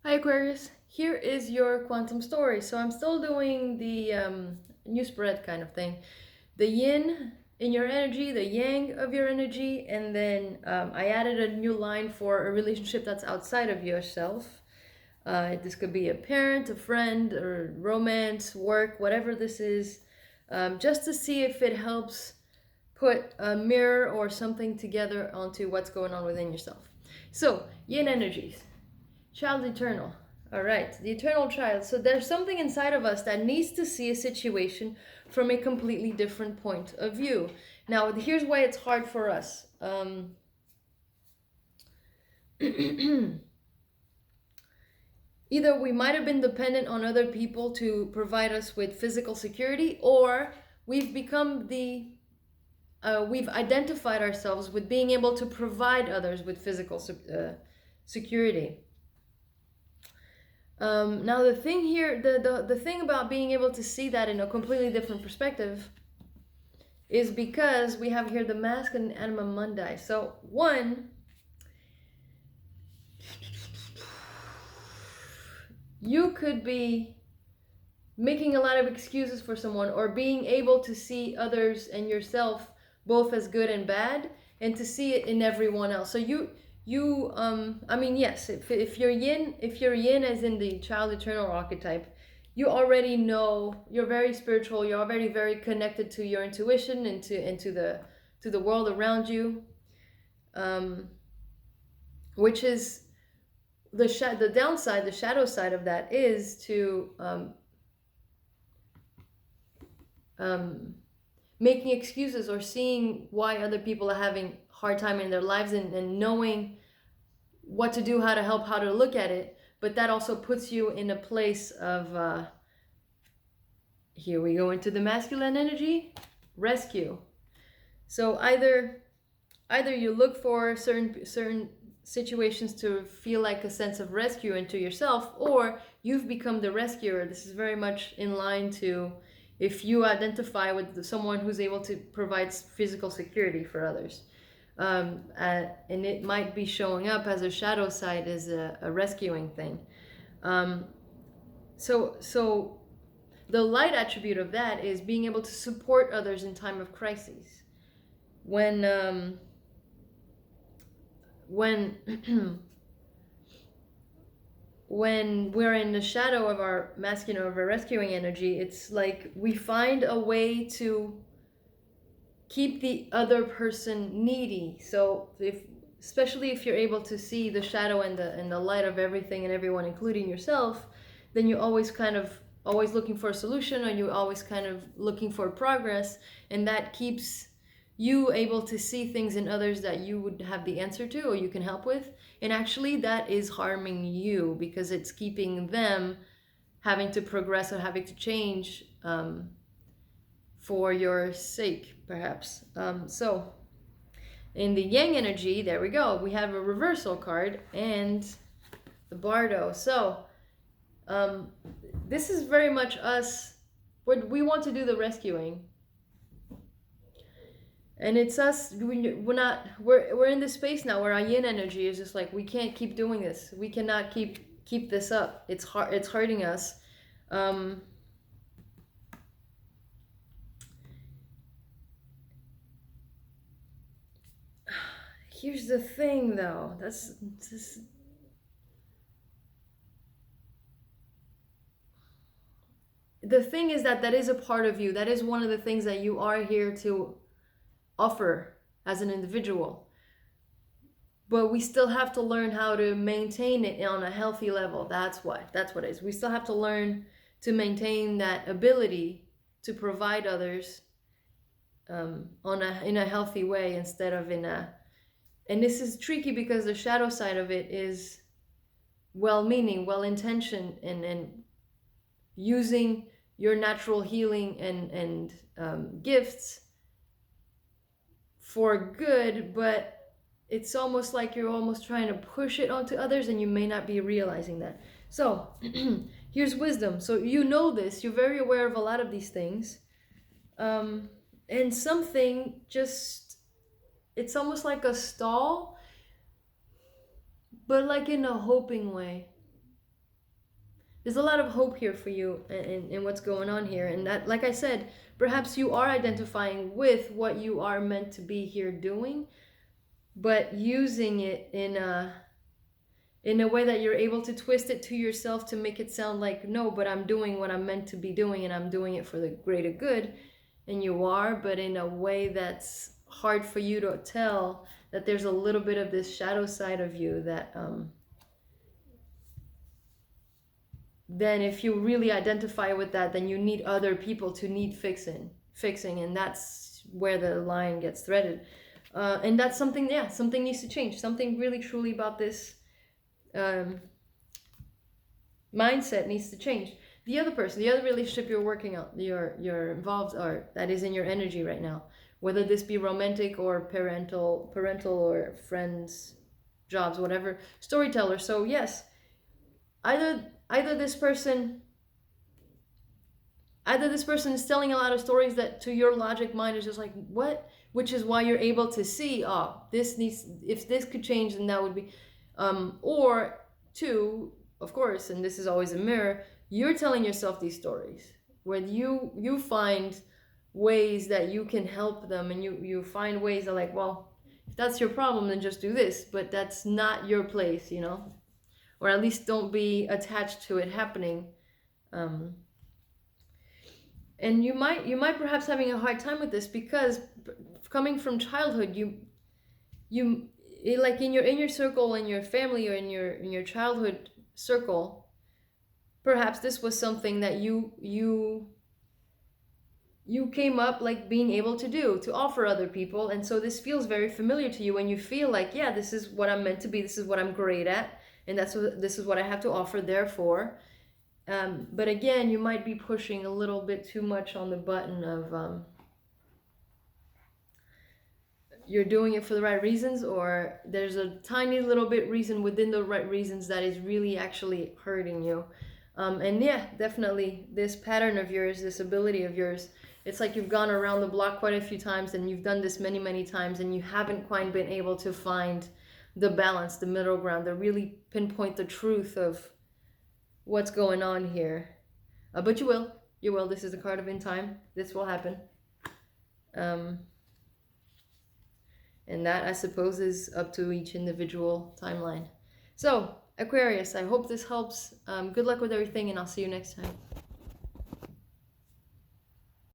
Hi Aquarius, here is your quantum story. So I'm still doing the new spread kind of thing. The yin in your energy, the yang of your energy, and then I added a new line for a relationship that's outside of yourself. This could be a parent, a friend, or romance, work, whatever this is, just to see if it helps put a mirror or something together onto what's going on within yourself. So, yin energies. Child eternal. All right, the eternal child. So there's something inside of us that needs to see a situation from a completely different point of view. Now, here's why it's hard for us. Either we might have been dependent on other people to provide us with physical security, or we've become we've identified ourselves with being able to provide others with physical security. Now the thing here, the thing about being able to see that in a completely different perspective is because we have here the mask and anima mundi. So one, you could be making a lot of excuses for someone, or being able to see others and yourself both as good and bad, and to see it in everyone else. So I mean, yes, if you're yin as in the child eternal archetype, you already know, you're very spiritual, you're already very connected to your intuition and to the world around you, which is the downside, the shadow side of that is to making excuses or seeing why other people are having hard time in their lives, and knowing what to do, how to help, how to look at it. But that also puts you in a place of here we go into the masculine energy, rescue. So either you look for certain situations to feel like a sense of rescue into yourself, or you've become the rescuer. This is very much in line to if you identify with someone who's able to provide physical security for others. And it might be showing up as a shadow side, as a rescuing thing. So the light attribute of that is being able to support others in time of crises. When when we're in the shadow of our masculine, of our rescuing energy, it's like we find a way to keep the other person needy. So especially if you're able to see the shadow and the light of everything and everyone, including yourself, then you're always looking for a solution, or you're always kind of looking for progress, and that keeps you able to see things in others that you would have the answer to or you can help with. And actually that is harming you, because it's keeping them having to progress or having to change for your sake, perhaps. So in the yang energy, there we go, we have a reversal card and the bardo. So this is very much us. We want to do the rescuing, and it's us. We're in this space now where our yin energy is just like, we can't keep doing this, we cannot keep this up, it's hurting us. Here's the thing though, the thing is that is a part of you, that is one of the things that you are here to offer as an individual, but we still have to learn how to maintain it on a healthy level. That's what it is. We still have to learn to maintain that ability to provide others in a healthy way, instead of and this is tricky because the shadow side of it is well-meaning, well-intentioned, and using your natural healing and gifts for good, but it's almost like you're almost trying to push it onto others, and you may not be realizing that. So here's wisdom. So you know this, you're very aware of a lot of these things, and something just, it's almost like a stall, but like in a hoping way. there's a lot of hope here for you in what's going on here. And that, like I said, perhaps you are identifying with what you are meant to be here doing, but using it in a way that you're able to twist it to yourself to make it sound like, no, but I'm doing what I'm meant to be doing and I'm doing it for the greater good. And you are, but in a way that's hard for you to tell that there's a little bit of this shadow side of you that then if you really identify with that, then you need other people to need fixing, and that's where the line gets threaded. And that's something, yeah, something needs to change. Something really truly about this mindset needs to change. The other person, the other relationship you're working on, you're involved, or that is in your energy right now, whether this be romantic or parental or friends, jobs, whatever, storyteller. So yes, either this person is telling a lot of stories that to your logic mind is just like, what, which is why you're able to see, oh, this needs, if this could change, then that would be, or two, of course, and this is always a mirror, you're telling yourself these stories where you find ways that you can help them, and you find ways that, like, well, if that's your problem, then just do this, but that's not your place, you know, or at least don't be attached to it happening. And you might perhaps having a hard time with this because coming from childhood, you like in your circle, in your family, or in your childhood circle, perhaps this was something that you came up like being able to do, to offer other people, and so this feels very familiar to you, and you feel like, yeah, this is what I'm meant to be, this is what I'm great at, and this is what I have to offer, therefore. But again, you might be pushing a little bit too much on the button of you're doing it for the right reasons, or there's a tiny little bit reason within the right reasons that is really actually hurting you. And yeah, definitely this pattern of yours, this ability of yours, it's like you've gone around the block quite a few times, and you've done this many, many times, and you haven't quite been able to find the balance, the middle ground, to really pinpoint the truth of what's going on here. But you will. This is the card of in time. This will happen. And that, I suppose, is up to each individual timeline. So, Aquarius, I hope this helps. Good luck with everything, and I'll see you next time.